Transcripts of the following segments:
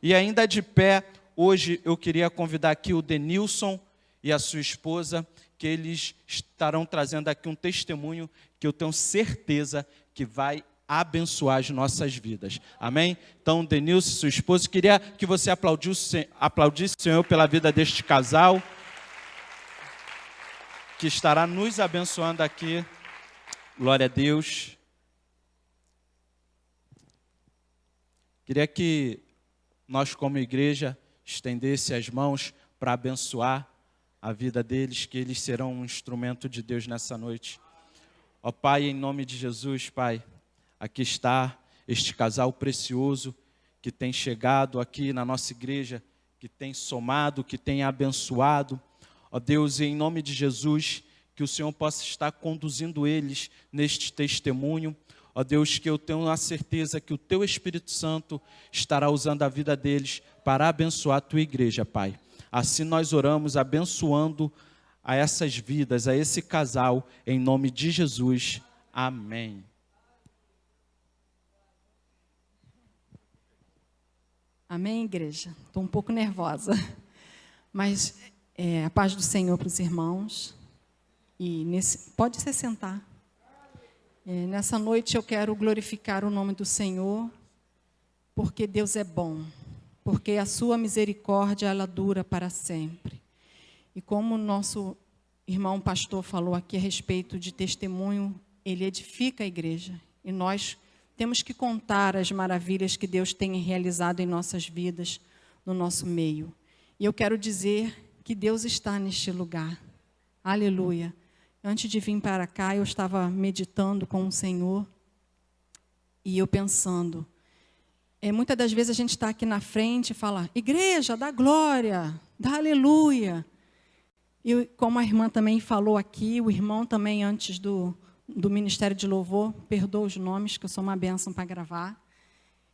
E ainda de pé, hoje eu queria convidar aqui o Denilson e a sua esposa, que eles estarão trazendo aqui um testemunho que eu tenho certeza que vai abençoar as nossas vidas. Amém? Então, Denilson e sua esposa, queria que você aplaudisse o Senhor pela vida deste casal, que estará nos abençoando aqui. Glória a Deus. Queria que nós, como igreja, estendesse as mãos para abençoar a vida deles, que eles serão um instrumento de Deus nessa noite. Ó Pai, em nome de Jesus, Pai, aqui está este casal precioso que tem chegado aqui na nossa igreja, que tem somado, que tem abençoado. Ó Deus, em nome de Jesus, que o Senhor possa estar conduzindo eles neste testemunho. Ó Deus, que eu tenho a certeza que o Teu Espírito Santo estará usando a vida deles para abençoar a Tua igreja, Pai. Assim nós oramos, abençoando a essas vidas, a esse casal, em nome de Jesus. Amém. Amém, igreja? Estou um pouco nervosa, mas a paz do Senhor para os irmãos. E pode se sentar. Nessa noite eu quero glorificar o nome do Senhor, porque Deus é bom, porque a sua misericórdia, ela dura para sempre. E como o nosso irmão pastor falou aqui a respeito de testemunho, ele edifica a igreja. E nós temos que contar as maravilhas que Deus tem realizado em nossas vidas, no nosso meio. E eu quero dizer que Deus está neste lugar. Aleluia. Antes de vir para cá, eu estava meditando com o Senhor e eu pensando, muitas das vezes a gente está aqui na frente e fala, igreja, dá glória, dá aleluia. E como a irmã também falou aqui, o irmão também antes do Ministério de Louvor, perdoa os nomes, que eu sou uma bênção para gravar.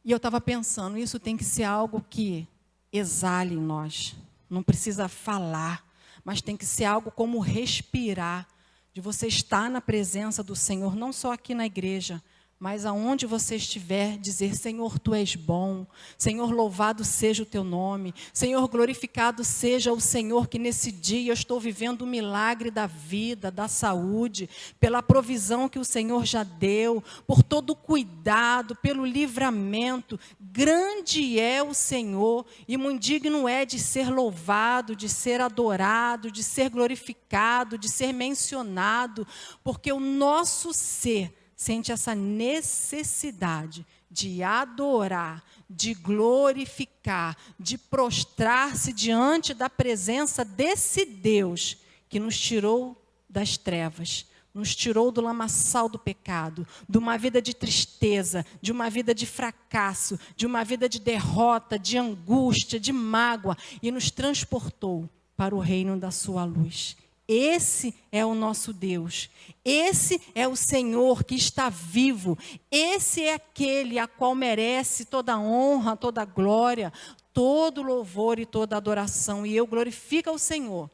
E eu estava pensando, isso tem que ser algo que exale em nós, não precisa falar, mas tem que ser algo como respirar, de você estar na presença do Senhor, não só aqui na igreja, mas aonde você estiver, dizer, Senhor, Tu és bom, Senhor, louvado seja o Teu nome, Senhor, glorificado seja o Senhor, que nesse dia eu estou vivendo o milagre da vida, da saúde, pela provisão que o Senhor já deu, por todo o cuidado, pelo livramento. Grande é o Senhor, e muito digno é de ser louvado, de ser adorado, de ser glorificado, de ser mencionado, porque o nosso ser sente essa necessidade de adorar, de glorificar, de prostrar-se diante da presença desse Deus que nos tirou das trevas, nos tirou do lamaçal do pecado, de uma vida de tristeza, de uma vida de fracasso, de uma vida de derrota, de angústia, de mágoa, e nos transportou para o reino da sua luz. Esse é o nosso Deus, esse é o Senhor que está vivo, esse é aquele a qual merece toda a honra, toda a glória, todo o louvor e toda a adoração. E eu glorifico ao Senhor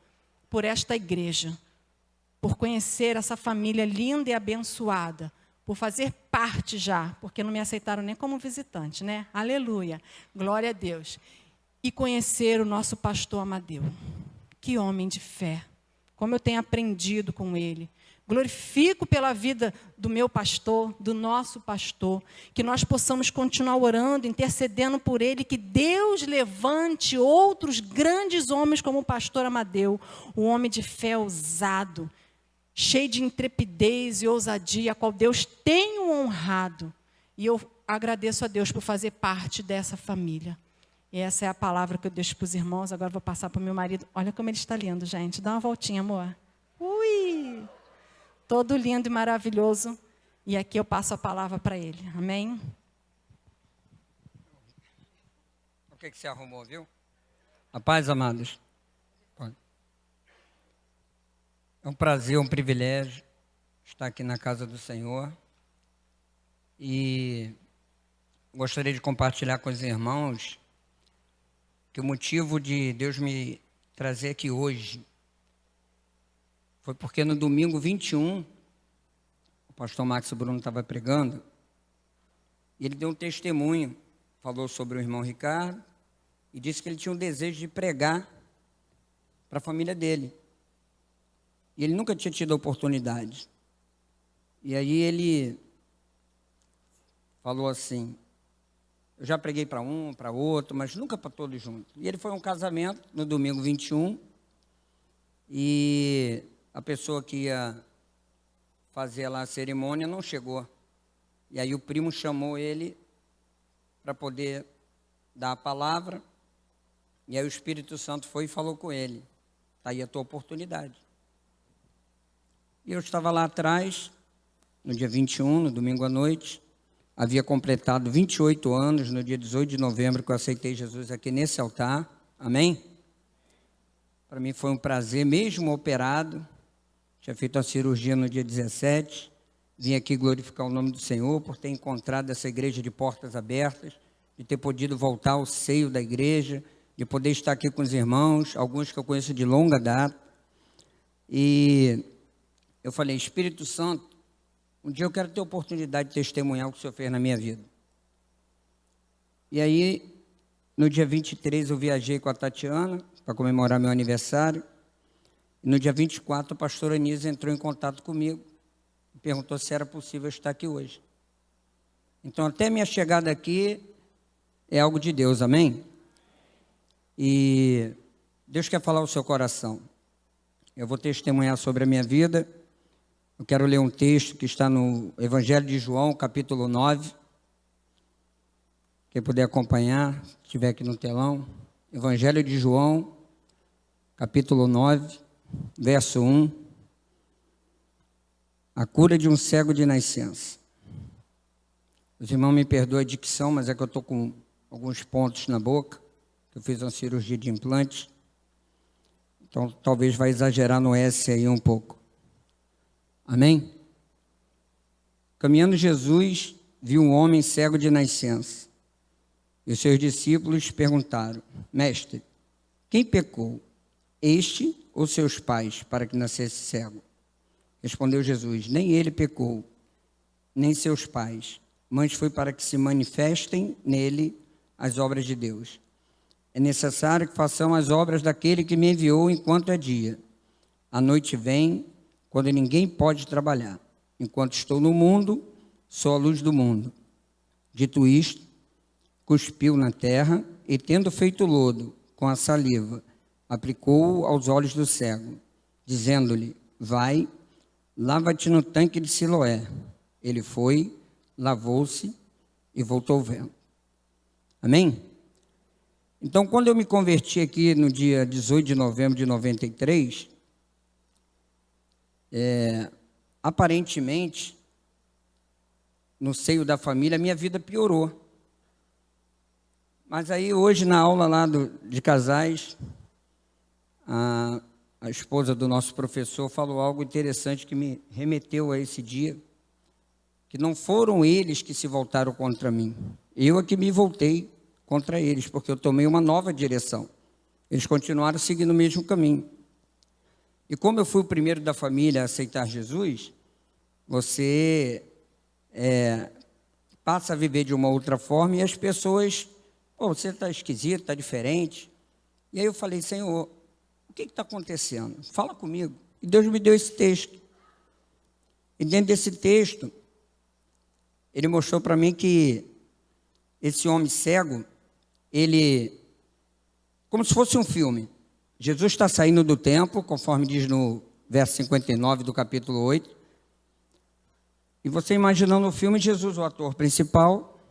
por esta igreja, por conhecer essa família linda e abençoada, por fazer parte já, porque não me aceitaram nem como visitante, né? Aleluia, glória a Deus. E conhecer o nosso pastor Amadeu, que homem de fé. Como eu tenho aprendido com ele. Glorifico pela vida do meu pastor, do nosso pastor, que nós possamos continuar orando, intercedendo por ele, que Deus levante outros grandes homens como o pastor Amadeu, um homem de fé ousado, cheio de intrepidez e ousadia, a qual Deus tem o honrado. E eu agradeço a Deus por fazer parte dessa família. E essa é a palavra que eu deixo para os irmãos. Agora vou passar para o meu marido. Olha como ele está lindo, gente. Dá uma voltinha, amor. Ui! Todo lindo e maravilhoso. E aqui eu passo a palavra para ele. Amém? O que você arrumou, viu? A paz, amados. É um prazer, um privilégio estar aqui na casa do Senhor. E gostaria de compartilhar com os irmãos que o motivo de Deus me trazer aqui hoje foi porque no domingo 21, o pastor Max Bruno estava pregando, e ele deu um testemunho, falou sobre o irmão Ricardo, e disse que ele tinha um desejo de pregar para a família dele. E ele nunca tinha tido a oportunidade. E aí ele falou assim: eu já preguei para um, para outro, mas nunca para todos juntos. E ele foi a um casamento no domingo 21, e a pessoa que ia fazer lá a cerimônia não chegou. E aí o primo chamou ele para poder dar a palavra, e aí o Espírito Santo foi e falou com ele: está aí a tua oportunidade. E eu estava lá atrás, no dia 21, no domingo à noite, havia completado 28 anos, no dia 18 de novembro, que eu aceitei Jesus aqui nesse altar, amém? Para mim foi um prazer, mesmo operado, tinha feito a cirurgia no dia 17, vim aqui glorificar o nome do Senhor, por ter encontrado essa igreja de portas abertas, de ter podido voltar ao seio da igreja, de poder estar aqui com os irmãos, alguns que eu conheço de longa data. E eu falei: Espírito Santo, um dia eu quero ter a oportunidade de testemunhar o que o Senhor fez na minha vida. E aí, no dia 23, eu viajei com a Tatiana para comemorar meu aniversário. E no dia 24, a pastora Anisa entrou em contato comigo e perguntou se era possível estar aqui hoje. Então, até minha chegada aqui é algo de Deus, amém? E Deus quer falar ao seu coração. Eu vou testemunhar sobre a minha vida. Eu quero ler um texto que está no Evangelho de João, capítulo 9. Quem puder acompanhar, se estiver aqui no telão. Evangelho de João, capítulo 9, verso 1. A cura de um cego de nascença. Os irmãos me perdoem a dicção, mas é que eu estou com alguns pontos na boca. Eu fiz uma cirurgia de implante. Então, talvez vai exagerar no S aí um pouco. Amém? Caminhando Jesus, viu um homem cego de nascença. E os seus discípulos perguntaram: Mestre, quem pecou, este ou seus pais, para que nascesse cego? Respondeu Jesus: Nem ele pecou, nem seus pais, mas foi para que se manifestem nele as obras de Deus. É necessário que façamos as obras daquele que me enviou enquanto é dia. A noite vem, quando ninguém pode trabalhar. Enquanto estou no mundo, sou a luz do mundo. Dito isto, cuspiu na terra e, tendo feito lodo com a saliva, aplicou-o aos olhos do cego, dizendo-lhe: Vai, lava-te no tanque de Siloé. Ele foi, lavou-se e voltou vendo. Amém? Então, quando eu me converti aqui no dia 18 de novembro de 93, aparentemente, no seio da família, minha vida piorou. Mas aí, hoje, na aula lá de casais, a esposa do nosso professor falou algo interessante que me remeteu a esse dia, que não foram eles que se voltaram contra mim. Eu é que me voltei contra eles, porque eu tomei uma nova direção. Eles continuaram seguindo o mesmo caminho. E como eu fui o primeiro da família a aceitar Jesus, você passa a viver de uma outra forma e as pessoas: você está esquisito, está diferente. E aí eu falei: Senhor, o que está acontecendo? Fala comigo. E Deus me deu esse texto. E dentro desse texto, Ele mostrou para mim que esse homem cego, ele, como se fosse um filme. Jesus está saindo do templo, conforme diz no verso 59 do capítulo 8. E você imaginando o filme, Jesus, o ator principal,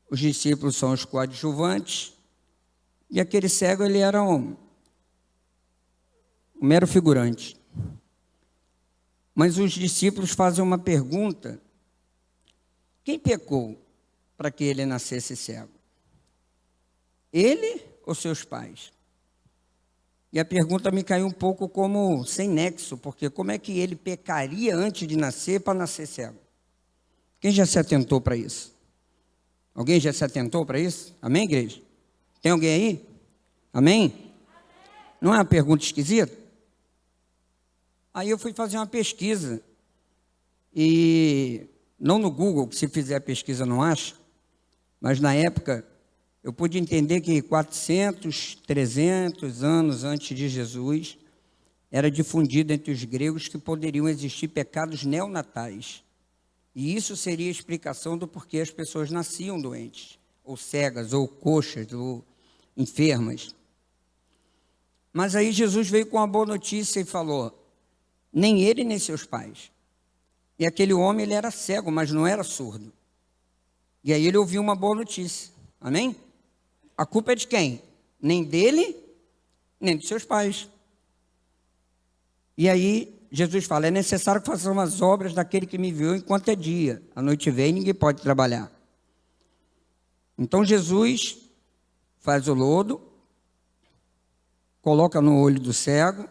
os discípulos são os coadjuvantes, e aquele cego, ele era um mero figurante. Mas os discípulos fazem uma pergunta: quem pecou para que ele nascesse cego? Ele ou seus pais? E a pergunta me caiu um pouco como sem nexo, porque como é que ele pecaria antes de nascer para nascer cego? Quem já se atentou para isso? Alguém já se atentou para isso? Amém, igreja? Tem alguém aí? Amém? Não é uma pergunta esquisita? Aí eu fui fazer uma pesquisa, e não no Google, que se fizer a pesquisa não acha, mas na época eu pude entender que 400, 300 anos antes de Jesus, era difundido entre os gregos que poderiam existir pecados neonatais. E isso seria a explicação do porquê as pessoas nasciam doentes, ou cegas, ou coxas, ou enfermas. Mas aí Jesus veio com uma boa notícia e falou, nem ele nem seus pais. E aquele homem, ele era cego, mas não era surdo. E aí ele ouviu uma boa notícia. Amém? A culpa é de quem? Nem dele, nem dos seus pais. E aí Jesus fala, é necessário que façam as obras daquele que me viu enquanto é dia. A noite vem e ninguém pode trabalhar. Então Jesus faz o lodo, coloca no olho do cego,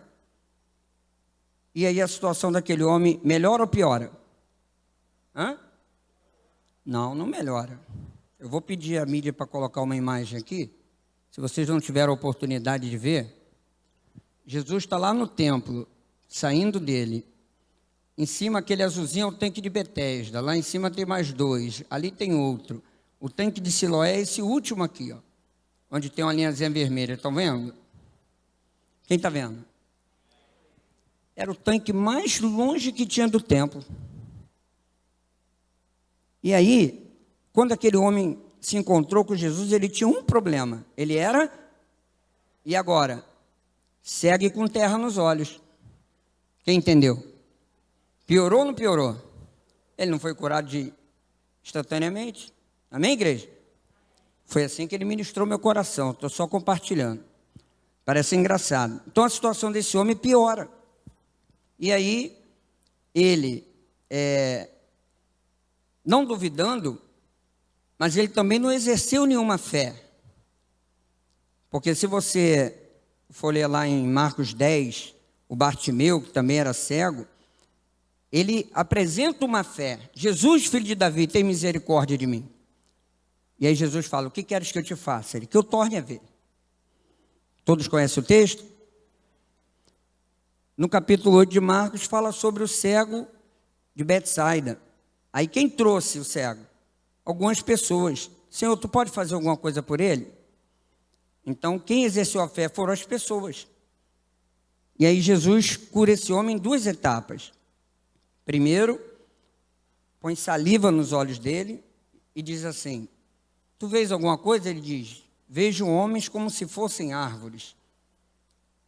e aí a situação daquele homem melhora ou piora? Não, não melhora. Eu vou pedir à mídia para colocar uma imagem aqui, se vocês não tiveram a oportunidade de ver. Jesus está lá no templo, saindo dele. Em cima, aquele azulzinho é o tanque de Betesda. Lá em cima tem mais dois. Ali tem outro. O tanque de Siloé é esse último aqui, ó, onde tem uma linhazinha vermelha. Estão vendo? Quem está vendo? Era o tanque mais longe que tinha do templo. E aí, quando aquele homem se encontrou com Jesus, ele tinha um problema. Ele era, e agora? Cego e com terra nos olhos. Quem entendeu? Piorou ou não piorou? Ele não foi curado instantaneamente. Amém, igreja? Foi assim que ele ministrou meu coração. Estou só compartilhando. Parece engraçado. Então a situação desse homem piora. E aí, ele, não duvidando, mas ele também não exerceu nenhuma fé. Porque se você for ler lá em Marcos 10, o Bartimeu, que também era cego, ele apresenta uma fé. Jesus, filho de Davi, tem misericórdia de mim. E aí Jesus fala, o que queres que eu te faça? Ele, que eu torne a ver. Todos conhecem o texto? No capítulo 8 de Marcos, fala sobre o cego de Betsaida. Aí quem trouxe o cego? Algumas pessoas. Senhor, tu pode fazer alguma coisa por ele? Então, quem exerceu a fé foram as pessoas. E aí Jesus cura esse homem em duas etapas. Primeiro, põe saliva nos olhos dele e diz assim, tu vês alguma coisa? Ele diz, vejo homens como se fossem árvores.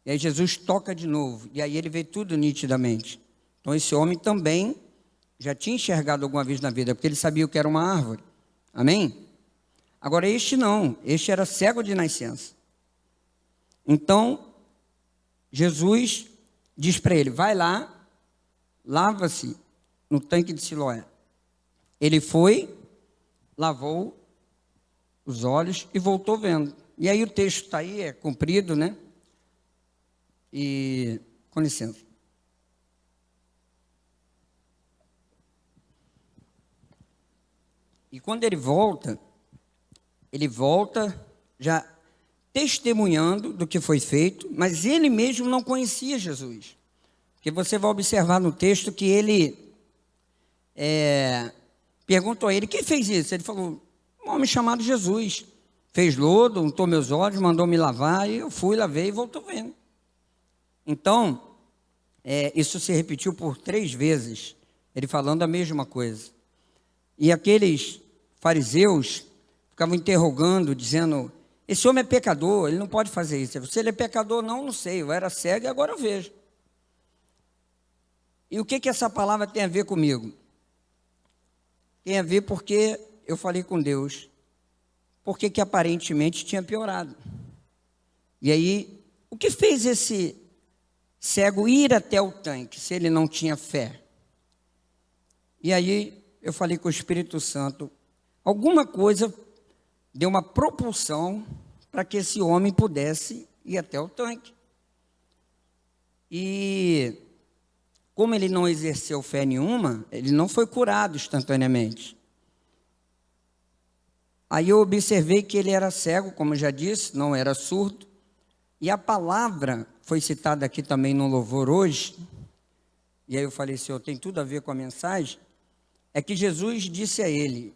E aí Jesus toca de novo, e aí ele vê tudo nitidamente. Então esse homem também já tinha enxergado alguma vez na vida, porque ele sabia o que era uma árvore. Amém? Agora este não, este era cego de nascença. Então, Jesus diz para ele, vai lá, lava-se no tanque de Siloé. Ele foi, lavou os olhos e voltou vendo. E aí o texto está aí, é comprido, né? E, com licença. E quando ele volta já testemunhando do que foi feito, mas ele mesmo não conhecia Jesus. Porque você vai observar no texto que ele perguntou a ele, quem fez isso? Ele falou, um homem chamado Jesus. Fez lodo, untou meus olhos, mandou me lavar, e eu fui, lavei e voltou vendo. Então, isso se repetiu por 3 vezes, ele falando a mesma coisa. E aqueles fariseus ficavam interrogando, dizendo, esse homem é pecador, ele não pode fazer isso. Se ele é pecador, não sei, eu era cego e agora eu vejo. E o que essa palavra tem a ver comigo? Tem a ver porque eu falei com Deus, porque que aparentemente tinha piorado. E aí, o que fez esse cego ir até o tanque, se ele não tinha fé? E aí, eu falei com o Espírito Santo, alguma coisa deu uma propulsão para que esse homem pudesse ir até o tanque. E como ele não exerceu fé nenhuma, ele não foi curado instantaneamente. Aí eu observei que ele era cego, como eu já disse, não era surdo. E a palavra foi citada aqui também no louvor hoje. E aí eu falei, Senhor, tem tudo a ver com a mensagem. É que Jesus disse a ele,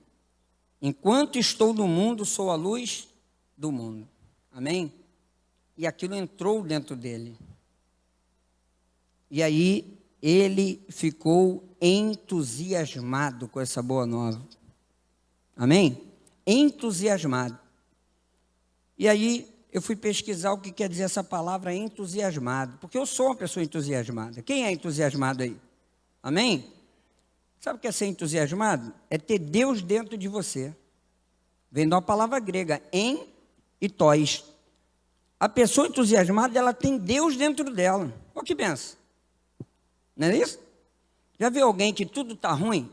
enquanto estou no mundo, sou a luz do mundo. Amém? E aquilo entrou dentro dele. E aí ele ficou entusiasmado com essa boa nova. Amém? Entusiasmado. E aí eu fui pesquisar o que quer dizer essa palavra entusiasmado, porque eu sou uma pessoa entusiasmada. Quem é entusiasmado aí? Amém? Sabe o que é ser entusiasmado? É ter Deus dentro de você. Vem de uma palavra grega, en e tos. A pessoa entusiasmada, ela tem Deus dentro dela. Olha que benção. Não é isso? Já viu alguém que tudo está ruim?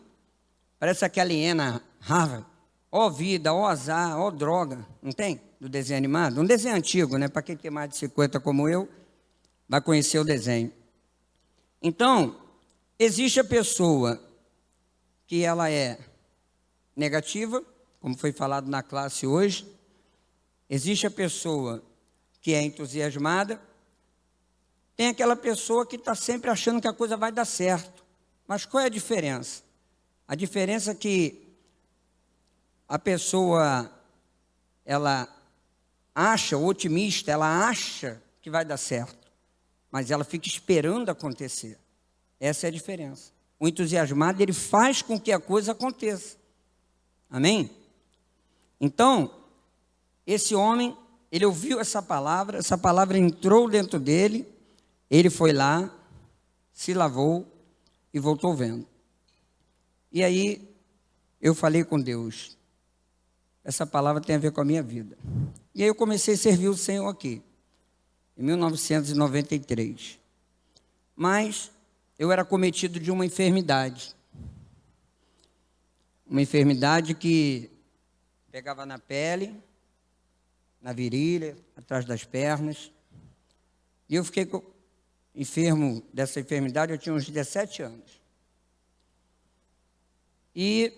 Parece aquela hiena Harvard. Ó vida, ó azar, ó droga. Não tem? Do desenho animado? Um desenho antigo, né? Para quem tem mais de 50 como eu, vai conhecer o desenho. Então, existe a pessoa que ela é negativa, como foi falado na classe hoje. Existe a pessoa que é entusiasmada. Tem aquela pessoa que está sempre achando que a coisa vai dar certo. Mas qual é a diferença? A diferença é que a pessoa, ela acha, o otimista, ela acha que vai dar certo, mas ela fica esperando acontecer. Essa é a diferença. O entusiasmado, ele faz com que a coisa aconteça. Amém? Então, esse homem, ele ouviu essa palavra entrou dentro dele, ele foi lá, se lavou e voltou vendo. E aí, eu falei com Deus, essa palavra tem a ver com a minha vida. E aí eu comecei a servir o Senhor aqui, em 1993. Mas eu era cometido de uma enfermidade. Uma enfermidade que pegava na pele, na virilha, atrás das pernas. E eu fiquei enfermo dessa enfermidade, eu tinha uns 17 anos. E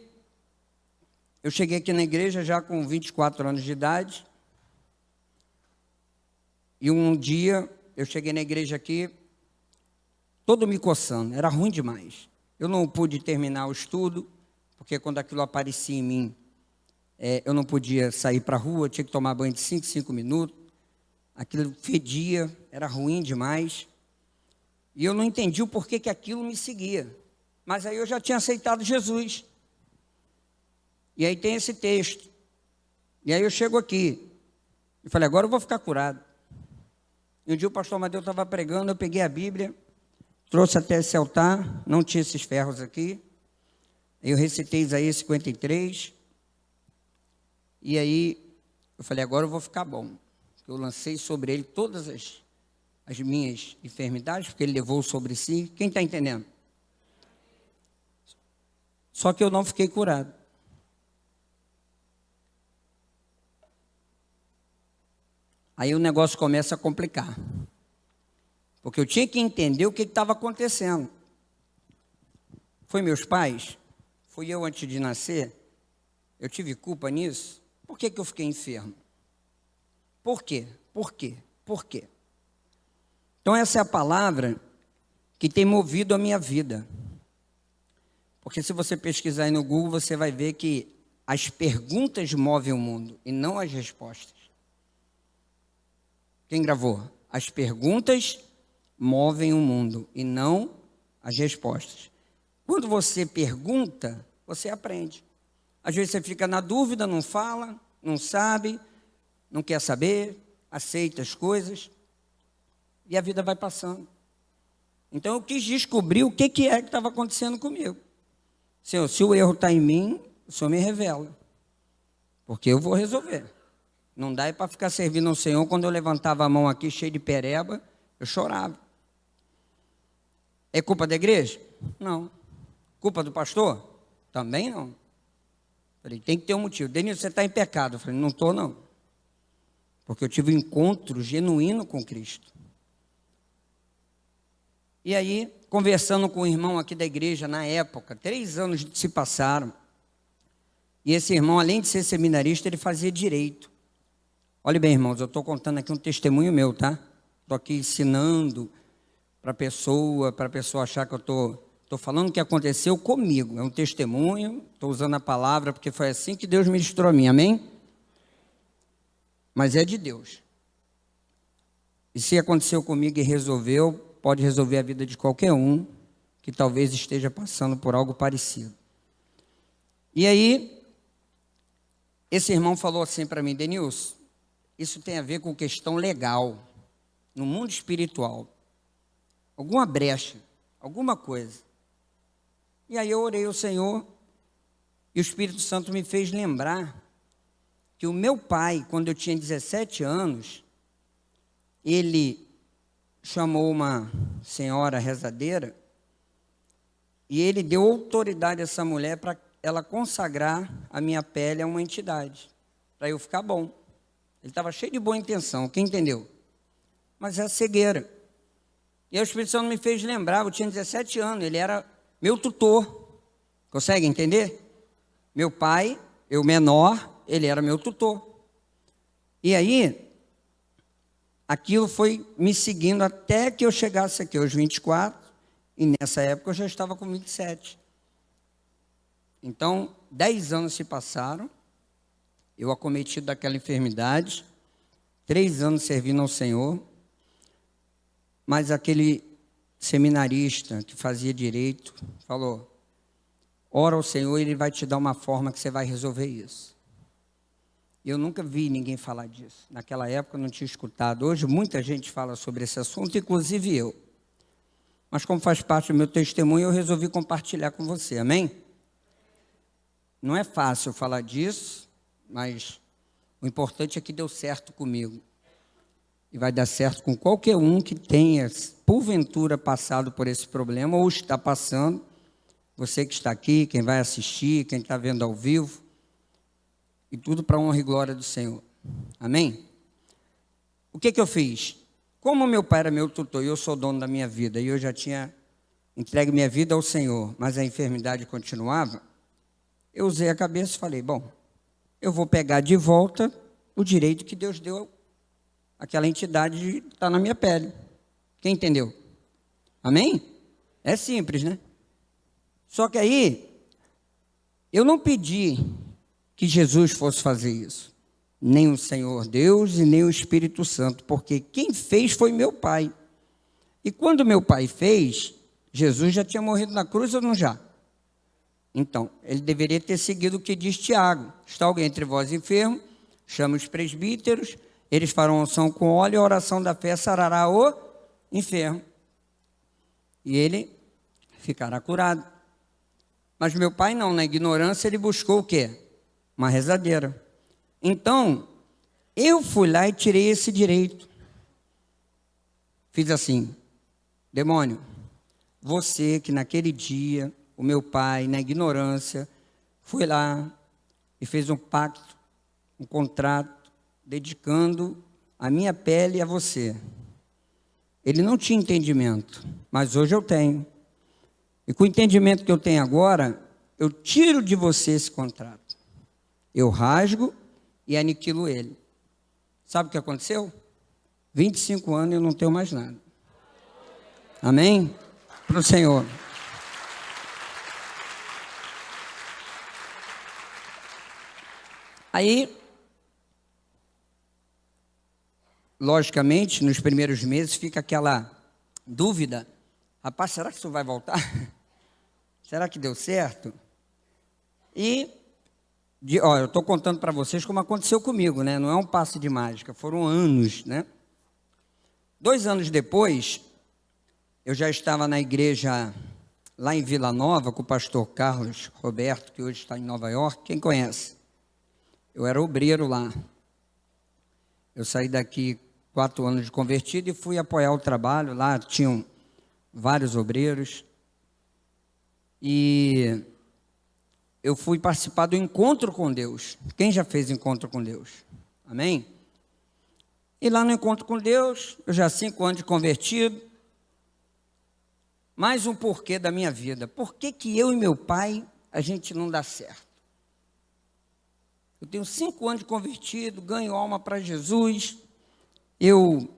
eu cheguei aqui na igreja já com 24 anos de idade. E um dia eu cheguei na igreja aqui, todo me coçando, era ruim demais. Eu não pude terminar o estudo, porque quando aquilo aparecia em mim, eu não podia sair para a rua, tinha que tomar banho de 5 minutos. Aquilo fedia, era ruim demais. E eu não entendi o porquê que aquilo me seguia. Mas aí eu já tinha aceitado Jesus. E aí tem esse texto. E aí eu chego aqui. E falei, agora eu vou ficar curado. E um dia o pastor Amadeu estava pregando, eu peguei a Bíblia, trouxe até esse altar, não tinha esses ferros aqui. Eu recitei Isaías 53. E aí eu falei, agora eu vou ficar bom. Eu lancei sobre ele todas as minhas enfermidades, porque ele levou sobre si. Quem está entendendo? Só que eu não fiquei curado. Aí o negócio começa a complicar. Porque eu tinha que entender o que estava acontecendo. Foi meus pais? Fui eu antes de nascer? Eu tive culpa nisso? Por que eu fiquei enfermo? Por quê? Por quê? Por quê? Então essa é a palavra que tem movido a minha vida. Porque se você pesquisar aí no Google, você vai ver que as perguntas movem o mundo e não as respostas. Quem gravou? As perguntas movem o mundo e não as respostas. Quando você pergunta, você aprende. Às vezes você fica na dúvida, não fala, não sabe, não quer saber, aceita as coisas e a vida vai passando. Então eu quis descobrir o que é que estava acontecendo comigo. Senhor, se o erro está em mim, o Senhor me revela, porque eu vou resolver. Não dá para ficar servindo ao Senhor. Quando eu levantava a mão aqui, cheio de pereba, eu chorava. É culpa da igreja? Não. Culpa do pastor? Também não. Falei, tem que ter um motivo. Denilson, você está em pecado. Eu falei, não estou não. Porque eu tive um encontro genuíno com Cristo. E aí, conversando com o irmão aqui da igreja, na época, 3 anos se passaram. E esse irmão, além de ser seminarista, ele fazia direito. Olha bem, irmãos, eu estou contando aqui um testemunho meu, tá? Estou aqui ensinando para a pessoa achar que eu estou falando o que aconteceu comigo. É um testemunho, estou usando a palavra porque foi assim que Deus ministrou a mim, amém? mas é de Deus. E se aconteceu comigo e resolveu, pode resolver a vida de qualquer um que talvez esteja passando por algo parecido. E aí, esse irmão falou assim para mim: Denilson, isso tem a ver com questão legal, no mundo espiritual. Alguma brecha, alguma coisa. E aí eu orei ao Senhor, e o Espírito Santo me fez lembrar que o meu pai, quando eu tinha 17 anos, ele chamou uma senhora rezadeira, e ele deu autoridade a essa mulher para ela consagrar a minha pele a uma entidade, para eu ficar bom. Ele estava cheio de boa intenção, quem entendeu? Mas é a cegueira. E aí o Espírito Santo me fez lembrar, eu tinha 17 anos, ele era meu tutor. Consegue entender? Meu pai, eu menor, ele era meu tutor. E aí, aquilo foi me seguindo até que eu chegasse aqui aos 24, e nessa época eu já estava com 27. Então, 10 anos se passaram, eu acometido daquela enfermidade, 3 anos servindo ao Senhor, mas aquele seminarista que fazia direito falou: ora ao Senhor, Ele vai te dar uma forma que você vai resolver isso. Eu nunca vi ninguém falar disso. Naquela época eu não tinha escutado. Hoje muita gente fala sobre esse assunto, inclusive eu. Mas como faz parte do meu testemunho, eu resolvi compartilhar com você, amém? Não é fácil falar disso, mas o importante é que deu certo comigo. E vai dar certo com qualquer um que tenha, porventura, passado por esse problema ou está passando. Você que está aqui, quem vai assistir, quem está vendo ao vivo. E tudo para a honra e glória do Senhor. Amém? O que eu fiz? Como meu pai era meu tutor e eu sou dono da minha vida, e eu já tinha entregue minha vida ao Senhor, mas a enfermidade continuava, eu usei a cabeça e falei: bom, eu vou pegar de volta o direito que Deus deu àquela entidade de estar na minha pele. Quem entendeu? Amém? É simples, né? Só que aí, eu não pedi que Jesus fosse fazer isso, nem o Senhor Deus e nem o Espírito Santo, porque quem fez foi meu pai. E quando meu pai fez, Jesus já tinha morrido na cruz ou não já? Então, ele deveria ter seguido o que diz Tiago: está alguém entre vós enfermo, chama os presbíteros, eles farão unção com óleo e a oração da fé sarará o enfermo. E ele ficará curado. Mas meu pai não, na ignorância ele buscou o quê? Uma rezadeira. Então, eu fui lá e tirei esse direito. Fiz assim: demônio, você que naquele dia, o meu pai, na ignorância, foi lá e fez um pacto, um contrato, dedicando a minha pele a você. Ele não tinha entendimento, mas hoje eu tenho. E com o entendimento que eu tenho agora, eu tiro de você esse contrato. Eu rasgo e aniquilo ele. Sabe o que aconteceu? 25 anos e eu não tenho mais nada. Amém? Para o Senhor. Aí, logicamente, nos primeiros meses fica aquela dúvida: rapaz, será que isso vai voltar? Será que deu certo? E, eu estou contando para vocês como aconteceu comigo, né? Não é um passe de mágica, foram anos, né? 2 anos depois, eu já estava na igreja lá em Vila Nova com o pastor Carlos Roberto, que hoje está em Nova York. Quem conhece? Eu era obreiro lá. Eu saí daqui 4 anos de convertido e fui apoiar o trabalho. Lá tinham vários obreiros. E eu fui participar do encontro com Deus. Quem já fez encontro com Deus? Amém? E lá no encontro com Deus, eu já 5 anos de convertido. Mais um porquê da minha vida. Por que que eu e meu pai, a gente não dá certo? Eu tenho 5 anos de convertido, ganho alma para Jesus. Eu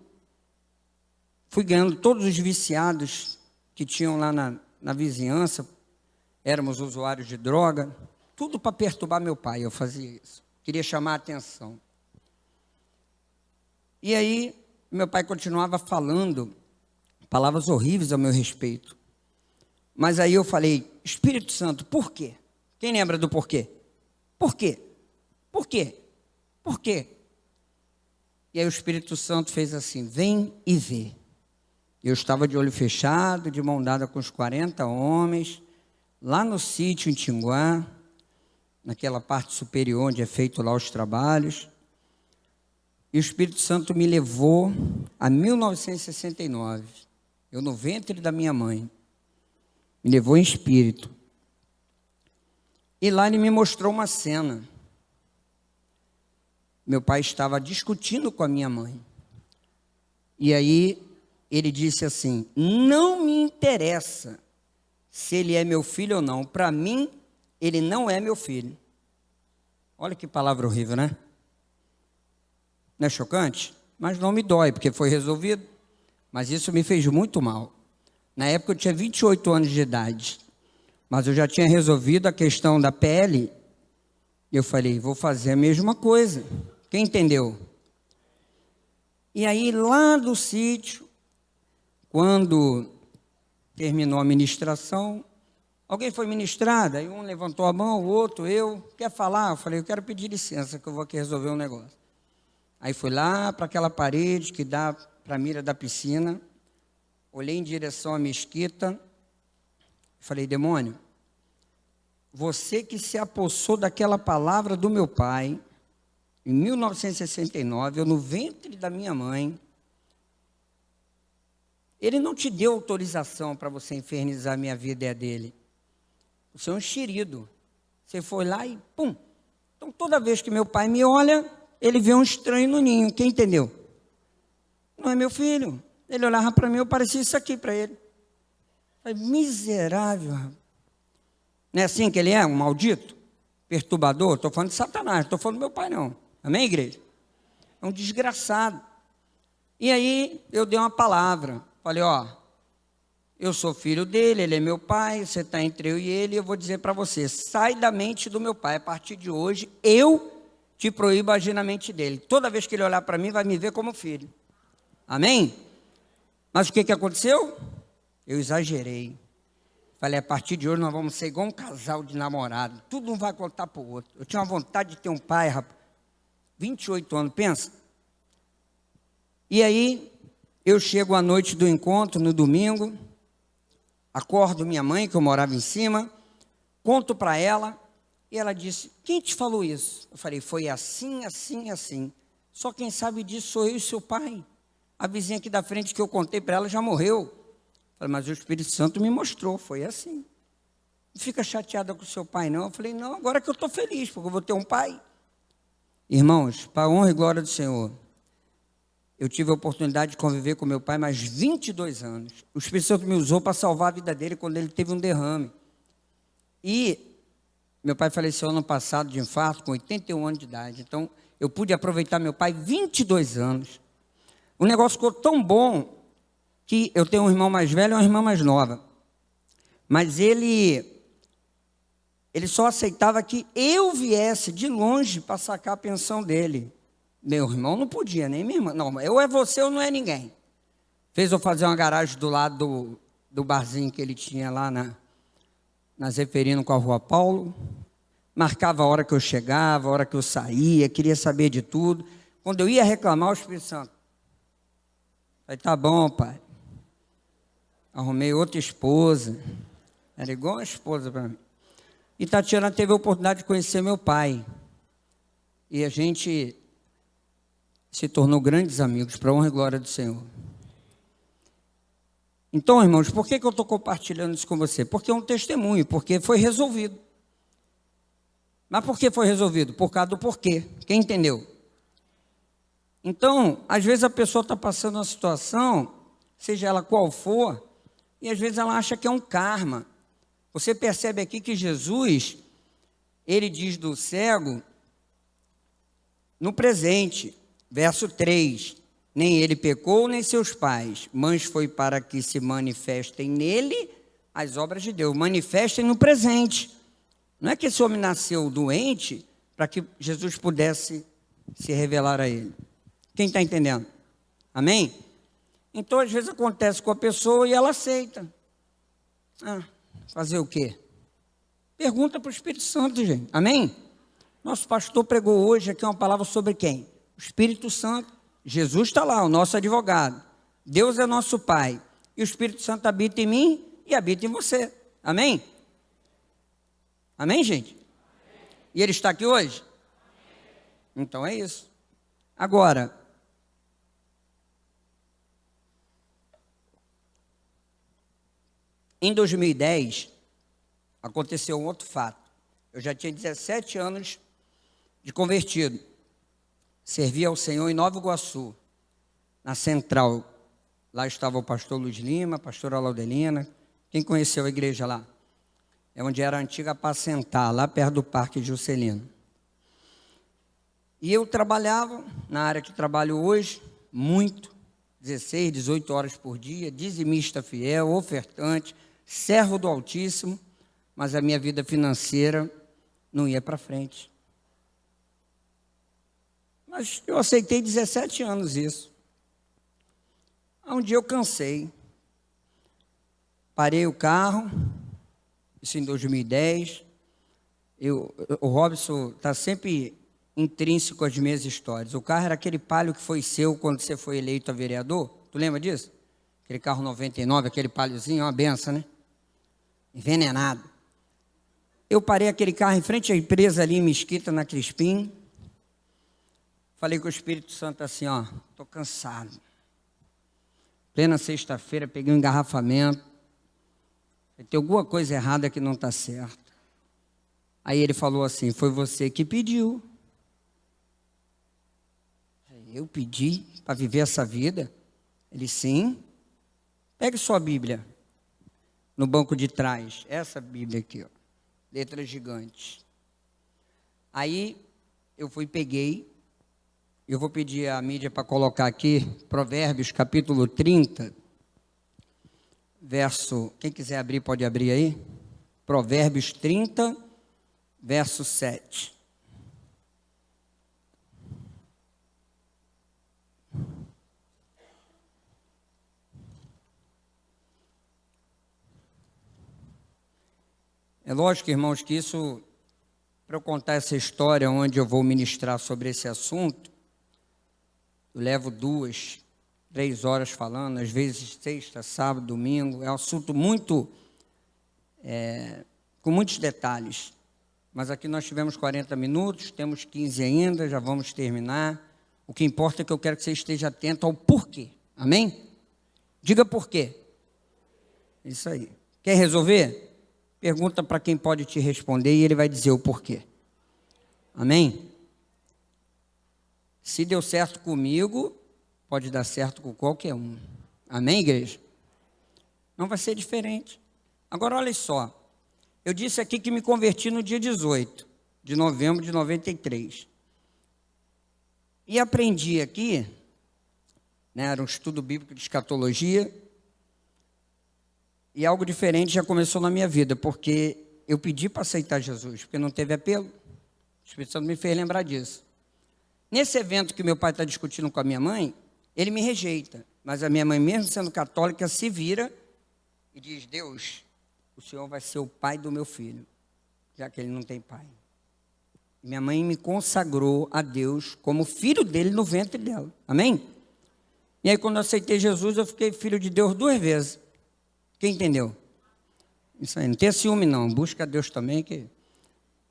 fui ganhando todos os viciados que tinham lá na vizinhança. Éramos usuários de droga. Tudo para perturbar meu pai, eu fazia isso. Queria chamar a atenção. E aí, meu pai continuava falando palavras horríveis ao meu respeito. Mas aí eu falei, Espírito Santo, por quê? Quem lembra do porquê? Por quê? Por quê? Por quê? E aí o Espírito Santo fez assim, vem e vê. Eu estava de olho fechado, de mão dada com os 40 homens, lá no sítio em Tinguá, naquela parte superior onde é feito lá os trabalhos. E o Espírito Santo me levou a 1969, eu no ventre da minha mãe. Me levou em espírito. E lá ele me mostrou uma cena. Meu pai estava discutindo com a minha mãe. E aí ele disse assim, não me interessa se ele é meu filho ou não. Para mim, ele não é meu filho. Olha que palavra horrível, né? Não é chocante? Mas não me dói, porque foi resolvido. Mas isso me fez muito mal. Na época eu tinha 28 anos de idade. Mas eu já tinha resolvido a questão da pele. E eu falei, vou fazer a mesma coisa. Quem entendeu? E aí lá do sítio, quando terminou a ministração, alguém foi ministrado, aí um levantou a mão, o outro, eu, quer falar? Eu falei, eu quero pedir licença, que eu vou aqui resolver um negócio. Aí fui lá para aquela parede que dá para a mira da piscina, olhei em direção à mesquita, falei, demônio, você que se apossou daquela palavra do meu pai, em 1969, eu no ventre da minha mãe, ele não te deu autorização para você infernizar a minha vida e a dele. Você é um enxerido. Você foi lá e pum. Então toda vez que meu pai me olha, ele vê um estranho no ninho. Quem entendeu? Não é meu filho. Ele olhava para mim, eu parecia isso aqui para ele. Falei, miserável. Não é assim que ele é? Um maldito? Perturbador? Estou falando de Satanás, não estou falando do meu pai não. Amém, igreja? É um desgraçado. E aí eu dei uma palavra. Falei, ó, eu sou filho dele, ele é meu pai, você está entre eu e ele, eu vou dizer para você, sai da mente do meu pai, a partir de hoje, eu te proíbo agir na mente dele. Toda vez que ele olhar para mim, vai me ver como filho. Amém? Mas o que aconteceu? Eu exagerei. Falei, a partir de hoje nós vamos ser igual um casal de namorado, tudo um vai contar para o outro. Eu tinha uma vontade de ter um pai, rapaz, 28 anos, pensa. E aí, eu chego à noite do encontro, no domingo, acordo minha mãe, que eu morava em cima, conto para ela, e ela disse, quem te falou isso? Eu falei, foi assim, assim, assim. Só quem sabe disso sou eu e seu pai. A vizinha aqui da frente que eu contei para ela já morreu. Eu falei, mas o Espírito Santo me mostrou, foi assim. Não fica chateada com o seu pai, não. Eu falei, não, agora que eu estou feliz, porque eu vou ter um pai. Irmãos, para a honra e glória do Senhor, eu tive a oportunidade de conviver com meu pai mais 22 anos. O Espírito Santo me usou para salvar a vida dele quando ele teve um derrame. E meu pai faleceu ano passado de infarto, com 81 anos de idade. Então, eu pude aproveitar meu pai 22 anos. O negócio ficou tão bom que eu tenho um irmão mais velho e uma irmã mais nova. Mas ele só aceitava que eu viesse de longe para sacar a pensão dele. Meu irmão não podia, nem minha irmã. Não, ou é você ou não é ninguém. Fez eu fazer uma garagem do lado do barzinho que ele tinha lá na Zeferino com a Rua Paulo. Marcava a hora que eu chegava, a hora que eu saía, queria saber de tudo. Quando eu ia reclamar, o Espírito Santo. Falei, tá bom, pai. Arrumei outra esposa. Era igual a esposa para mim. E Tatiana teve a oportunidade de conhecer meu pai. E a gente se tornou grandes amigos, para a honra e glória do Senhor. Então, irmãos, por que eu estou compartilhando isso com você? Porque é um testemunho, porque foi resolvido. Mas por que foi resolvido? Por causa do porquê. Quem entendeu? Então, às vezes a pessoa está passando uma situação, seja ela qual for, e às vezes ela acha que é um karma. Você percebe aqui que Jesus, ele diz do cego, no presente, verso 3, nem ele pecou, nem seus pais, mas foi para que se manifestem nele as obras de Deus, manifestem no presente. Não é que esse homem nasceu doente para que Jesus pudesse se revelar a ele. Quem está entendendo? Amém? Então, às vezes acontece com a pessoa e ela aceita. Fazer o quê? Pergunta para o Espírito Santo, gente. Amém? Nosso pastor pregou hoje aqui uma palavra sobre quem? O Espírito Santo. Jesus está lá, o nosso advogado. Deus é nosso Pai. E o Espírito Santo habita em mim e habita em você. Amém? Amém, gente? E ele está aqui hoje? Então é isso. Agora, em 2010, aconteceu um outro fato. Eu já tinha 17 anos de convertido. Servia ao Senhor em Nova Iguaçu, na Central. Lá estava o pastor Luiz Lima, a pastora Laudelina. Quem conheceu a igreja lá? É onde era a antiga Apacentar, lá perto do Parque Juscelino. E eu trabalhava na área que trabalho hoje, muito, 16, 18 horas por dia, dizimista fiel, ofertante, servo do Altíssimo, mas a minha vida financeira não ia para frente. Mas eu aceitei 17 anos isso. Um dia eu cansei, parei o carro, isso em 2010, o Robson está sempre intrínseco às minhas histórias. O carro era aquele Palio que foi seu quando você foi eleito a vereador, tu lembra disso? Aquele carro 99, aquele Paliozinho, uma benção, né? Envenenado. Eu parei aquele carro em frente à empresa ali em Mesquita, na Crispim. Falei com o Espírito Santo assim, estou cansado. Plena sexta-feira, peguei um engarrafamento. Tem alguma coisa errada que não está certa. Aí ele falou assim, foi você que pediu. Eu pedi para viver essa vida? Ele, sim. Pegue sua Bíblia. No banco de trás. Essa Bíblia aqui, letras gigantes. Aí eu peguei. Eu vou pedir à mídia para colocar aqui, Provérbios, capítulo 30, verso... Quem quiser abrir, pode abrir aí. Provérbios 30, verso 7. É lógico, irmãos, que isso, para eu contar essa história onde eu vou ministrar sobre esse assunto, eu levo 2, 3 horas falando, às vezes sexta, sábado, domingo. É um assunto muito, com muitos detalhes. Mas aqui nós tivemos 40 minutos, temos 15 ainda, já vamos terminar. O que importa é que eu quero que você esteja atento ao porquê. Amém? Diga porquê. Isso aí. Quer resolver? Pergunta para quem pode te responder e ele vai dizer o porquê. Amém? Se deu certo comigo, pode dar certo com qualquer um. Amém, igreja? Não vai ser diferente. Agora, olha só. Eu disse aqui que me converti no dia 18 de novembro de 93. E aprendi aqui, era um estudo bíblico de escatologia, e algo diferente já começou na minha vida, porque eu pedi para aceitar Jesus, porque não teve apelo. O Espírito Santo me fez lembrar disso. Nesse evento que meu pai está discutindo com a minha mãe, ele me rejeita. Mas a minha mãe, mesmo sendo católica, se vira e diz, Deus, o Senhor vai ser o pai do meu filho, já que ele não tem pai. Minha mãe me consagrou a Deus como filho dele no ventre dela. Amém? E aí, quando eu aceitei Jesus, eu fiquei filho de Deus 2 vezes. Quem entendeu? Isso aí, não tem ciúme não, busca Deus também, que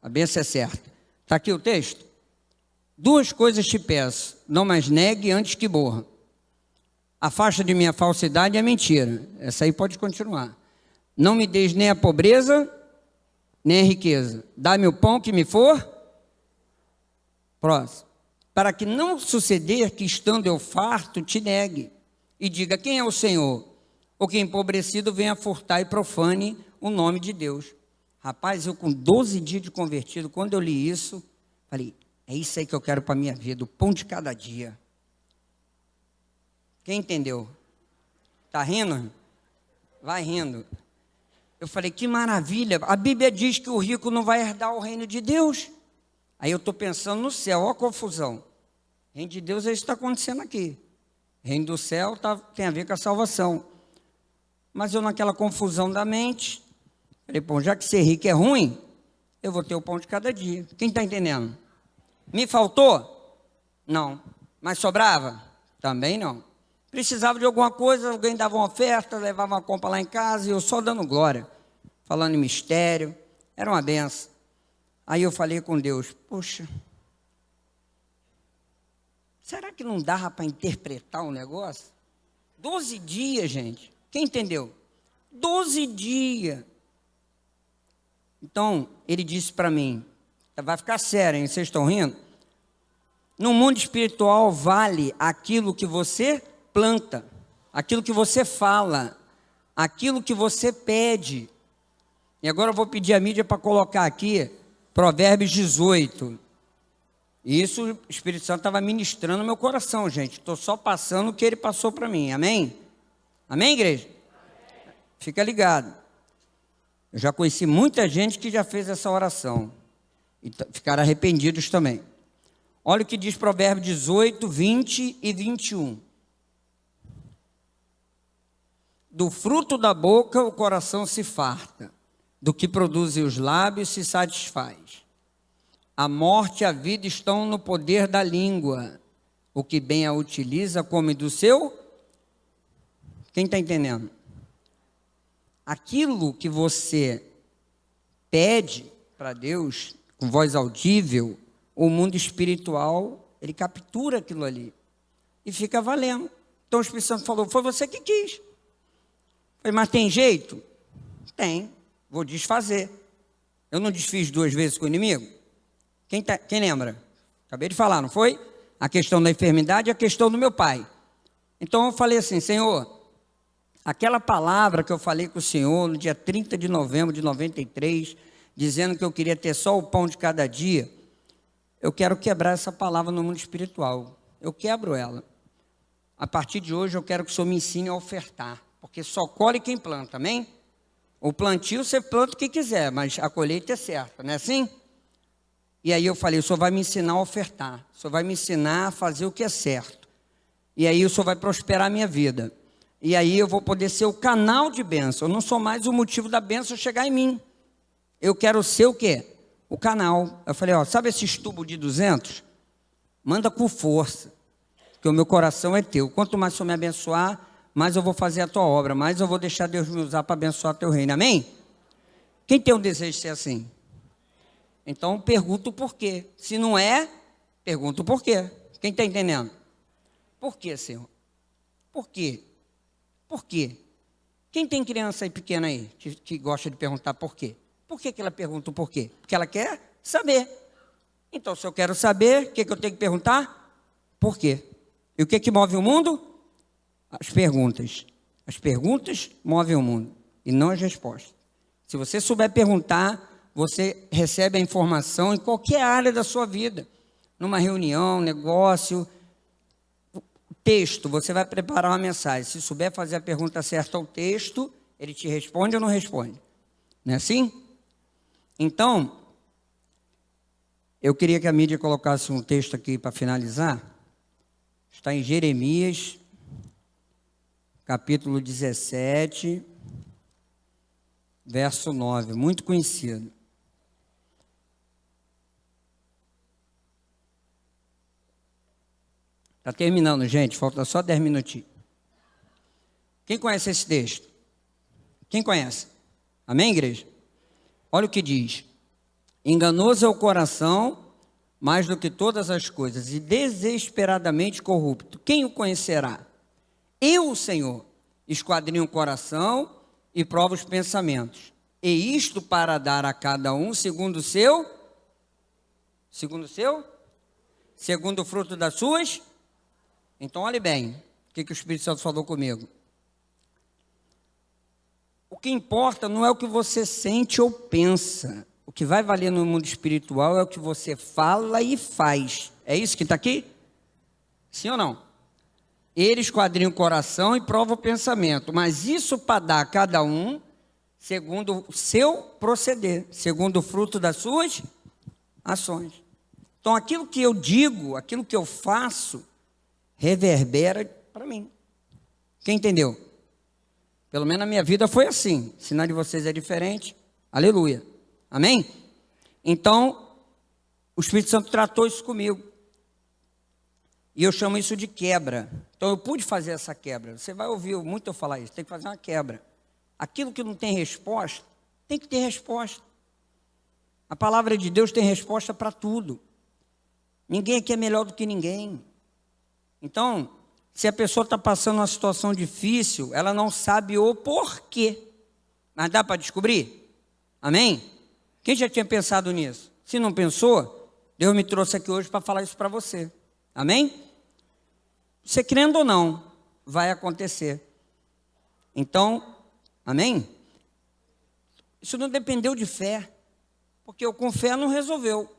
a bênção é certa. Está aqui o texto? 2 coisas te peço, não mais negue antes que morra. Afasta de mim a falsidade e a mentira. Essa aí pode continuar. Não me deis nem a pobreza, nem a riqueza. Dá-me o pão que me for. Próximo. Para que não suceder que, estando eu farto, te negue. E diga, quem é o Senhor? Ou que empobrecido venha furtar e profane o nome de Deus. Rapaz, eu com 12 dias de convertido, quando eu li isso, falei, é isso aí que eu quero para a minha vida, o pão de cada dia. Quem entendeu? Está rindo? Vai rindo. Eu falei, que maravilha, a Bíblia diz que o rico não vai herdar o reino de Deus. Aí eu estou pensando no céu, olha a confusão. Reino de Deus é isso que está acontecendo aqui. Reino do céu tem a ver com a salvação. Mas eu, naquela confusão da mente, falei, bom, já que ser rico é ruim, eu vou ter o pão de cada dia. Quem está entendendo? Me faltou? Não. Mas sobrava? Também não. Precisava de alguma coisa, alguém dava uma oferta, levava uma compra lá em casa, e eu só dando glória, falando em mistério. Era uma benção. Aí eu falei com Deus, poxa, será que não dava para interpretar o negócio? 12 dias, gente. Quem entendeu? 12 dias. Então, ele disse para mim, vai ficar sério, hein? Vocês estão rindo? No mundo espiritual vale aquilo que você planta, aquilo que você fala, aquilo que você pede. E agora eu vou pedir a mídia para colocar aqui Provérbios 18. Isso o Espírito Santo estava ministrando no meu coração, gente. Estou só passando o que ele passou para mim. Amém? Amém, igreja? Amém. Fica ligado. Eu já conheci muita gente que já fez essa oração. E ficaram arrependidos também. Olha o que diz Provérbios 18, 20 e 21. Do fruto da boca o coração se farta, do que produzem os lábios se satisfaz. A morte e a vida estão no poder da língua. O que bem a utiliza come do seu. Quem está entendendo? Aquilo que você pede para Deus, com voz audível, o mundo espiritual, ele captura aquilo ali. E fica valendo. Então o Espírito Santo falou, foi você que quis. Falei, mas tem jeito? Tem, vou desfazer. Eu não desfiz 2 vezes com o inimigo? Quem lembra? Acabei de falar, não foi? A questão da enfermidade e a questão do meu pai. Então eu falei assim, Senhor, aquela palavra que eu falei com o Senhor no dia 30 de novembro de 93, dizendo que eu queria ter só o pão de cada dia, eu quero quebrar essa palavra no mundo espiritual. Eu quebro ela. A partir de hoje eu quero que o Senhor me ensine a ofertar, porque só colhe quem planta, amém? O plantio você planta o que quiser, mas a colheita é certa, não é assim? E aí eu falei, o Senhor vai me ensinar a ofertar, o Senhor vai me ensinar a fazer o que é certo. E aí o Senhor vai prosperar a minha vida. E aí eu vou poder ser o canal de bênção. Eu não sou mais o motivo da bênção chegar em mim. Eu quero ser o quê? O canal. Eu falei, ó, sabe esses tubos de 200? Manda com força, porque o meu coração é teu. Quanto mais o Senhor me abençoar, mais eu vou fazer a tua obra, mais eu vou deixar Deus me usar para abençoar teu reino. Amém? Quem tem o desejo de ser assim? Então pergunta o porquê. Se não é, pergunta o porquê. Quem está entendendo? Por quê, Senhor? Por quê? Por quê? Quem tem criança aí pequena aí, que gosta de perguntar por quê? Por que ela pergunta o porquê? Porque ela quer saber. Então, se eu quero saber, o que eu tenho que perguntar? Por quê? E o que move o mundo? As perguntas. As perguntas movem o mundo, e não as respostas. Se você souber perguntar, você recebe a informação em qualquer área da sua vida. Numa reunião, negócio, texto, você vai preparar uma mensagem. Se souber fazer a pergunta certa ao texto, ele te responde ou não responde. Não é assim? Então, eu queria que a mídia colocasse um texto aqui para finalizar. Está em Jeremias, capítulo 17, verso 9, muito conhecido. Está terminando, gente, falta só 10 minutinhos. Quem conhece esse texto? Quem conhece? Amém, igreja? Olha o que diz. Enganoso é o coração, mais do que todas as coisas, e desesperadamente corrupto. Quem o conhecerá? Eu, Senhor, esquadrinho o coração e provo os pensamentos. E isto para dar a cada um segundo o seu, segundo o fruto das suas. Então, olhe bem, o que o Espírito Santo falou comigo. O que importa não é o que você sente ou pensa. O que vai valer no mundo espiritual é o que você fala e faz. É isso que está aqui? Sim ou não? Ele esquadrinha o coração e prova o pensamento. Mas isso para dar a cada um, segundo o seu proceder, segundo o fruto das suas ações. Então, aquilo que eu digo, aquilo que eu faço, reverbera para mim. Quem entendeu? Pelo menos na minha vida foi assim. Se na de vocês é diferente, aleluia. Amém? Então, o Espírito Santo tratou isso comigo. E eu chamo isso de quebra. Então, eu pude fazer essa quebra. Você vai ouvir muito eu falar isso. Tem que fazer uma quebra. Aquilo que não tem resposta, tem que ter resposta. A palavra de Deus tem resposta para tudo. Ninguém aqui é melhor do que ninguém. Então, se a pessoa está passando uma situação difícil, ela não sabe o porquê. Mas dá para descobrir? Amém? Quem já tinha pensado nisso? Se não pensou, Deus me trouxe aqui hoje para falar isso para você. Amém? Você crendo ou não, vai acontecer. Então, amém? Isso não dependeu de fé, porque eu com fé não resolveu.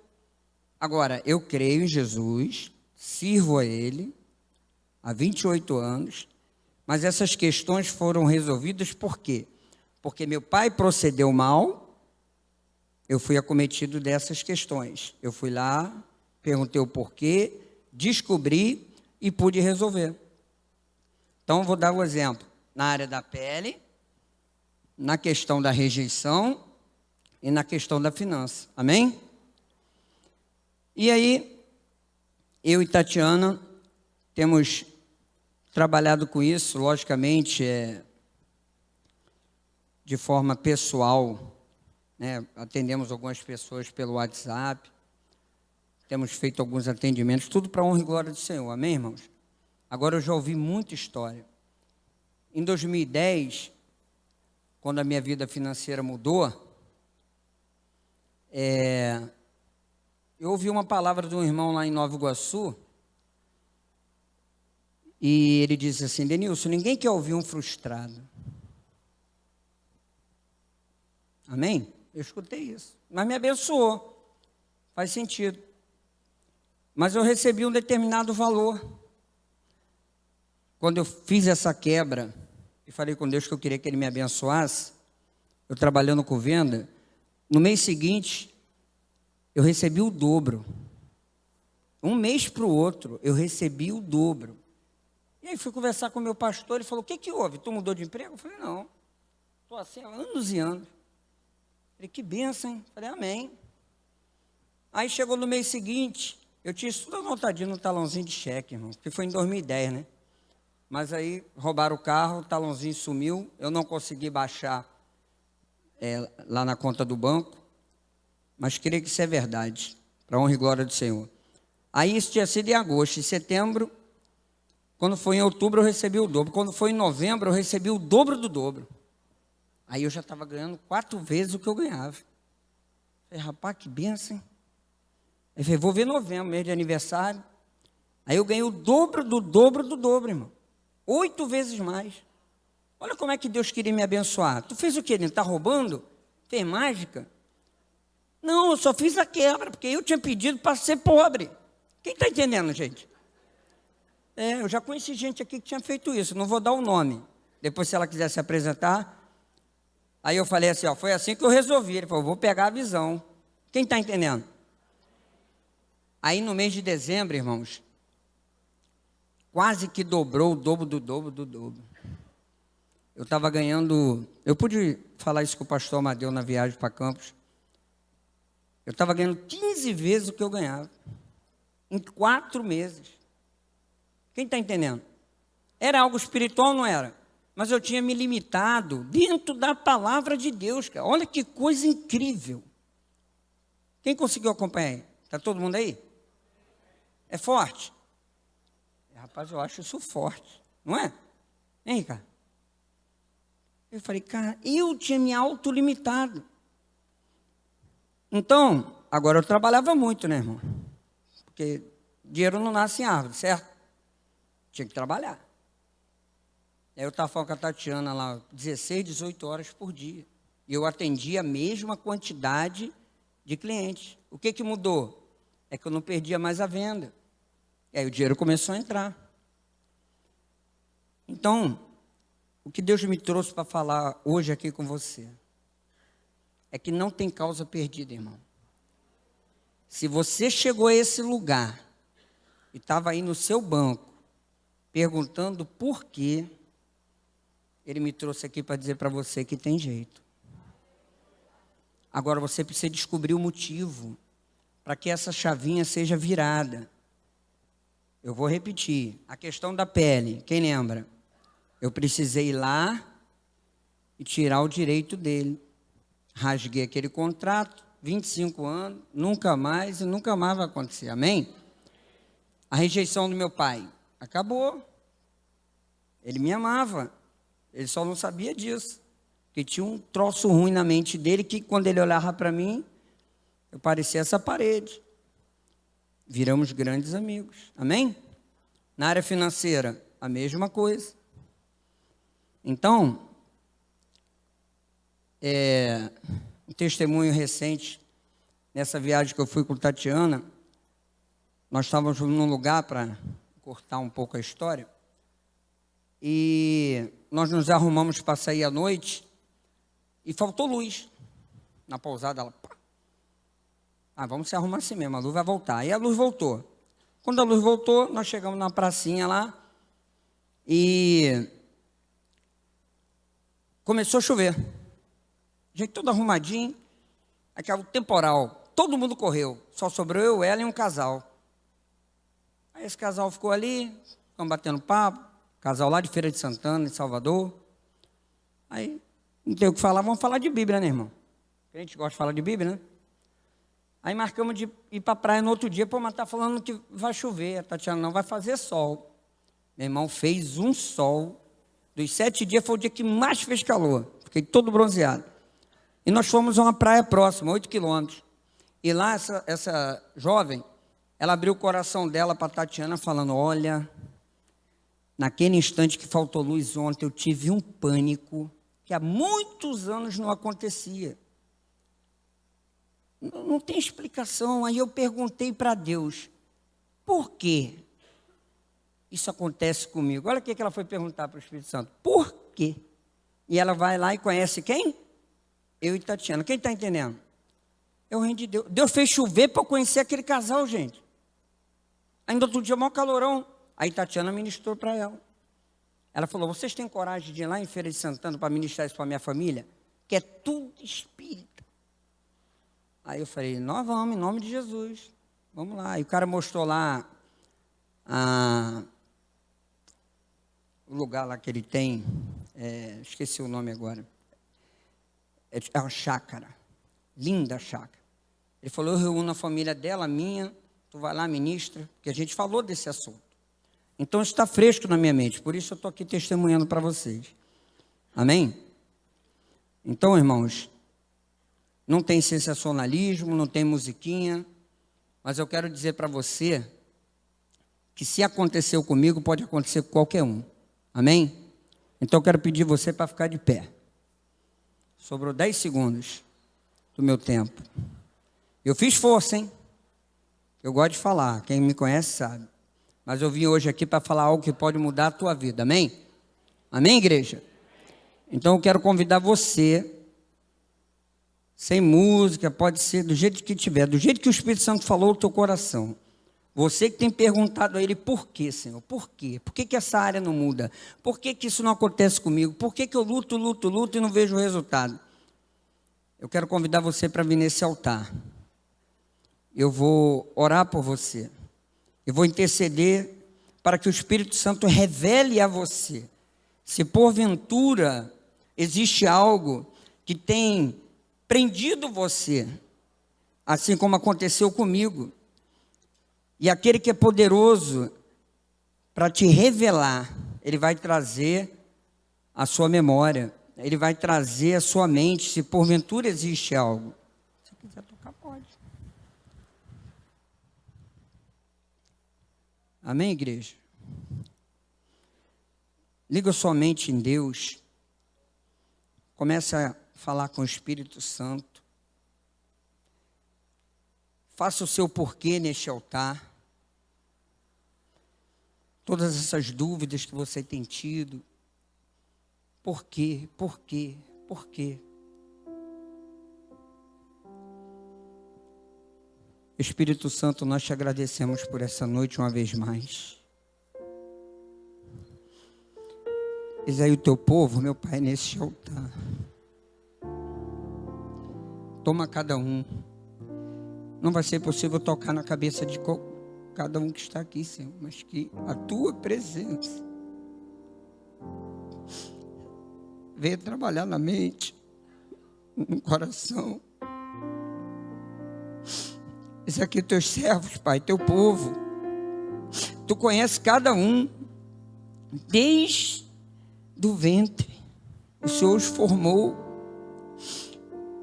Agora, eu creio em Jesus, sirvo a Ele há 28 anos, mas essas questões foram resolvidas por quê? Porque meu pai procedeu mal, eu fui acometido dessas questões. Eu fui lá, perguntei o porquê, descobri e pude resolver. Então, vou dar um exemplo. Na área da pele, na questão da rejeição e na questão da finança. Amém? E aí, eu e Tatiana temos trabalhado com isso, logicamente, de forma pessoal, né? Atendemos algumas pessoas pelo WhatsApp, temos feito alguns atendimentos, tudo para a honra e glória do Senhor, amém, irmãos? Agora, eu já ouvi muita história. Em 2010, quando a minha vida financeira mudou, eu ouvi uma palavra de um irmão lá em Nova Iguaçu, e ele disse assim: Denilson, ninguém quer ouvir um frustrado. Amém? Eu escutei isso, mas me abençoou, faz sentido. Mas eu recebi um determinado valor. Quando eu fiz essa quebra, e falei com Deus que eu queria que Ele me abençoasse, eu trabalhando com venda, no mês seguinte, eu recebi o dobro. Um mês para o outro, eu recebi o dobro. E aí fui conversar com o meu pastor, ele falou: o que que houve? Tu mudou de emprego? Eu falei: não, estou assim há anos e anos. Ele: que bênção, hein? Eu falei: amém. Aí chegou no mês seguinte, eu tinha isso tudo anotadinho no talãozinho de cheque, irmão, que foi em 2010, né? Mas aí roubaram o carro, o talãozinho sumiu, eu não consegui baixar lá na conta do banco, mas creio que isso é verdade, para a honra e glória do Senhor. Aí isso tinha sido em agosto. Em setembro, quando foi em outubro, eu recebi o dobro. Quando foi em novembro, eu recebi o dobro do dobro. Aí eu já estava ganhando 4 vezes o que eu ganhava. Falei: rapaz, que benção, hein? Eu falei: vou ver novembro, mês de aniversário. Aí eu ganhei o dobro do dobro do dobro, irmão. 8 vezes mais. Olha como é que Deus queria me abençoar. Tu fez o quê? Ele está roubando? Fez mágica? Não, eu só fiz a quebra, porque eu tinha pedido para ser pobre. Quem está entendendo, gente? Eu já conheci gente aqui que tinha feito isso, não vou dar o nome. Depois, se ela quiser se apresentar. Aí eu falei assim, foi assim que eu resolvi. Ele falou: vou pegar a visão. Quem está entendendo? Aí no mês de dezembro, irmãos, quase que dobrou o dobro do dobro do dobro. Eu estava ganhando, eu pude falar isso com o pastor Amadeu na viagem para Campos. Eu estava ganhando 15 vezes o que eu ganhava, em 4 meses. Quem está entendendo? Era algo espiritual ou não era? Mas eu tinha me limitado dentro da palavra de Deus, cara. Olha que coisa incrível. Quem conseguiu acompanhar? Está todo mundo aí? É forte? Rapaz, eu acho isso forte, não é? Hein, cara? Eu falei: cara, eu tinha me autolimitado. Então, agora eu trabalhava muito, né, irmão? Porque dinheiro não nasce em árvore, certo? Tinha que trabalhar. Aí eu estava falando com a Tatiana lá, 16, 18 horas por dia. E eu atendia a mesma quantidade de clientes. O que que mudou? É que eu não perdia mais a venda. E aí o dinheiro começou a entrar. Então, o que Deus me trouxe para falar hoje aqui com você é que não tem causa perdida, irmão. Se você chegou a esse lugar e estava aí no seu banco, perguntando por quê, ele me trouxe aqui para dizer para você que tem jeito. Agora você precisa descobrir o motivo para que essa chavinha seja virada. Eu vou repetir. A questão da pele, quem lembra? Eu precisei ir lá e tirar o direito dele. Rasguei aquele contrato, 25 anos, nunca mais e nunca mais vai acontecer. Amém? A rejeição do meu pai acabou. Ele me amava. Ele só não sabia disso. Porque tinha um troço ruim na mente dele que quando ele olhava para mim, eu parecia essa parede. Viramos grandes amigos. Amém? Na área financeira, a mesma coisa. Então, um testemunho recente, nessa viagem que eu fui com Tatiana, nós estávamos num lugar, para cortar um pouco a história, e nós nos arrumamos para sair à noite, e faltou luz. Na pousada, ela... vamos se arrumar assim mesmo, a luz vai voltar. Aí a luz voltou. Quando a luz voltou, nós chegamos na pracinha lá, e começou a chover. Gente, todo arrumadinho, aquele temporal, todo mundo correu, só sobrou eu, ela e um casal. Aí esse casal ficou ali, ficamos batendo papo, casal lá de Feira de Santana, em Salvador. Aí, não tem o que falar, vamos falar de Bíblia, né, irmão? A gente gosta de falar de Bíblia, né? Aí marcamos de ir para a praia no outro dia, pô, mas tá falando que vai chover, a Tatiana, não, vai fazer sol. Meu irmão, fez um sol, dos 7 dias foi o dia que mais fez calor, fiquei todo bronzeado. E nós fomos a uma praia próxima, 8 quilômetros. E lá, essa jovem, ela abriu o coração dela para a Tatiana, falando, olha, naquele instante que faltou luz ontem, eu tive um pânico que há muitos anos não acontecia. Não tem explicação. Aí eu perguntei para Deus, por quê isso acontece comigo? Olha o que ela foi perguntar para o Espírito Santo. Por quê? E ela vai lá e conhece quem? Eu e Tatiana. Quem está entendendo? É o reino de Deus. Deus fez chover para eu conhecer aquele casal, gente. Ainda outro dia, maior calorão. Aí Tatiana ministrou para ela. Ela falou, vocês têm coragem de ir lá em Feira de Santana para ministrar isso para a minha família? Que é tudo espírita. Aí eu falei, nós vamos, em nome de Jesus. Vamos lá. E o cara mostrou lá o lugar lá que ele tem, esqueci o nome agora. É uma chácara, linda chácara. Ele falou, eu reúno a família dela, a minha, tu vai lá, ministra, porque a gente falou desse assunto. Então isso está fresco na minha mente, por isso eu estou aqui testemunhando para vocês. Amém? Então, irmãos, não tem sensacionalismo, não tem musiquinha, mas eu quero dizer para você que se aconteceu comigo, pode acontecer com qualquer um. Amém? Então eu quero pedir você para ficar de pé. Sobrou 10 segundos do meu tempo. Eu fiz força, hein? Eu gosto de falar, quem me conhece sabe. Mas eu vim hoje aqui para falar algo que pode mudar a tua vida, amém? Amém, igreja? Então eu quero convidar você, sem música, pode ser do jeito que tiver, do jeito que o Espírito Santo falou no teu coração. Você que tem perguntado a Ele, por quê, Senhor? Por quê? Por que essa área não muda? Por que isso não acontece comigo? Por que eu luto e não vejo o resultado? Eu quero convidar você para vir nesse altar. Eu vou orar por você. Eu vou interceder para que o Espírito Santo revele a você. Se porventura existe algo que tem prendido você, assim como aconteceu comigo, e aquele que é poderoso para te revelar, ele vai trazer a sua memória, ele vai trazer a sua mente, se porventura existe algo. Se quiser tocar, pode. Amém, igreja? Liga sua mente em Deus. Comece a falar com o Espírito Santo. Faça o seu porquê neste altar. Todas essas dúvidas que você tem tido. Por quê? Por quê? Por quê? Espírito Santo, nós te agradecemos por essa noite uma vez mais. Eis aí o teu povo, meu Pai, nesse altar. Toma cada um. Não vai ser possível tocar na cabeça de cada um que está aqui, Senhor, mas que a tua presença venha trabalhar na mente, no coração. Esse aqui, teus servos, Pai, teu povo. Tu conheces cada um, desde do ventre. O Senhor os formou.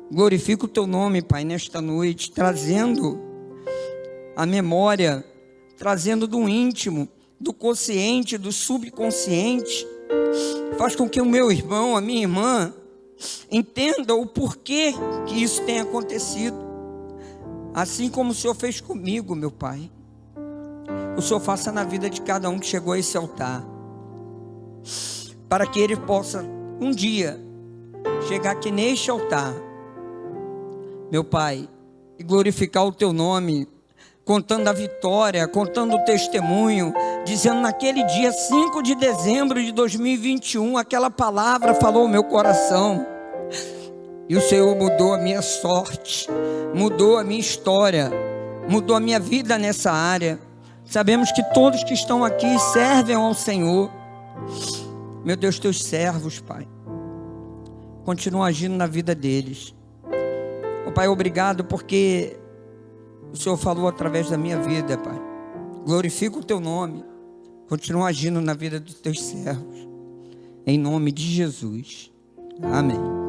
Glorifica o teu nome, Pai, nesta noite, trazendo a memória, trazendo do íntimo, do consciente, do subconsciente. Faz com que o meu irmão, a minha irmã, entenda o porquê que isso tem acontecido. Assim como o Senhor fez comigo, meu Pai. O Senhor faça na vida de cada um que chegou a esse altar. Para que ele possa, um dia, chegar aqui neste altar, meu Pai, e glorificar o teu nome, contando a vitória, contando o testemunho, dizendo naquele dia 5 de dezembro de 2021, aquela palavra falou o meu coração, e o Senhor mudou a minha sorte, mudou a minha história, mudou a minha vida nessa área. Sabemos que todos que estão aqui servem ao Senhor. Meu Deus, teus servos, Pai, continua agindo na vida deles. Oh, Pai, obrigado porque o Senhor falou através da minha vida, Pai. Glorifica o teu nome. Continua agindo na vida dos teus servos. Em nome de Jesus. Amém.